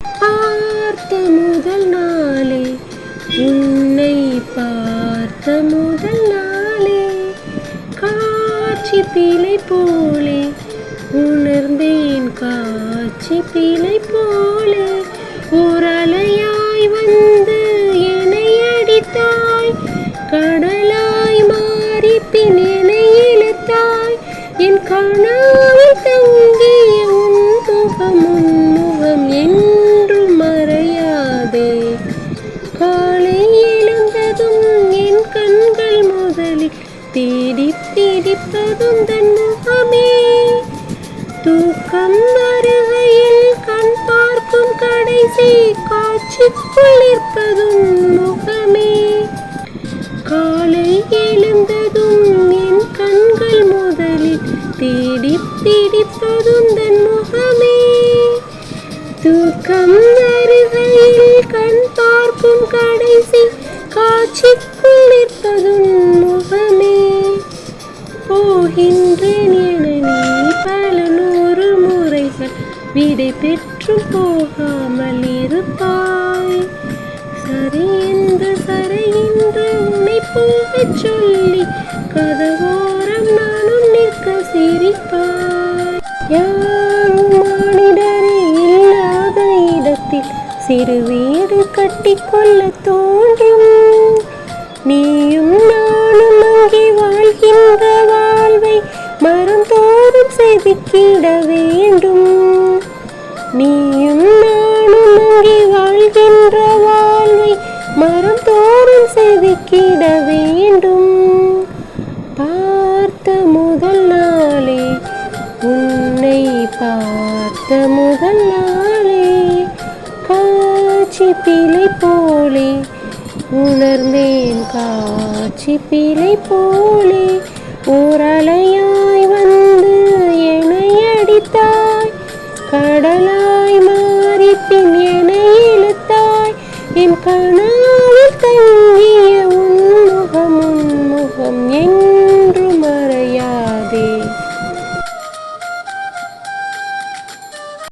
பார்த்த முதல் நாளே உன்னை பார்த்த முதல் நாளே காட்சி பிழை போலே உணர்ந்தேன் காட்சி பிழை போலே ஓர் அலையாய் வந்து என்னை அடித்தாய் கடலாய் மாறி பின் என்னை இழுத்தாய் என் கனவில் தங்கிய உன் முகம் என்றும் மறையாதே காலை எழுந்ததும் என் கண்கள் முதலில் தேடி தேடிப்பதும் தன் முகமே தூக்கம் வருகையில் கண் பார்க்கும் கடைசி காட்சிக்குள் இருப்பதும் முகமே காலை எழுந்ததும் என் கண்கள் முதலில் தேடி தேடிப்பதும் தன் முகமே தூக்கம் வருகையில் கண் பார்க்கும் கடைசி காட்சிக்குள் இருப்பதும் முகமே போகின்றேன் என நீ பல நூறு முறைகள் விடை பெற்று போகாமல் இருப்பாய் சரி என்று உன்னை போகச் சொல்லி கதவோரம் நானும் நிற்க சிரிப்பாய் யாரும் மானிடரே இல்லாத இடத்தில் சிறு வீடு கட்டிக்கொள்ள தோன்றும் நீயும் நானும் அங்கே வாழ்கின்ற வாழ்வை மரம் தோறும் செதுக்கிட வேண்டும் நீயும் நானும் அங்கே வாழ்கின்ற வாழ்வை மரம் தோறும் செதுக்கிட வேண்டும் பார்த்த முதல் நாளே உன்னை பார்த்த முதல் நாளே காட்சி பிழை போலே உணர்ந்தேன் காட்சி பிழை போலே ஓர் அலையாய் வந்து என்னை அடித்தாய் கடலாய் மாறி பின் என்னை இழுத்தாய் என் கனவில் தங்கிய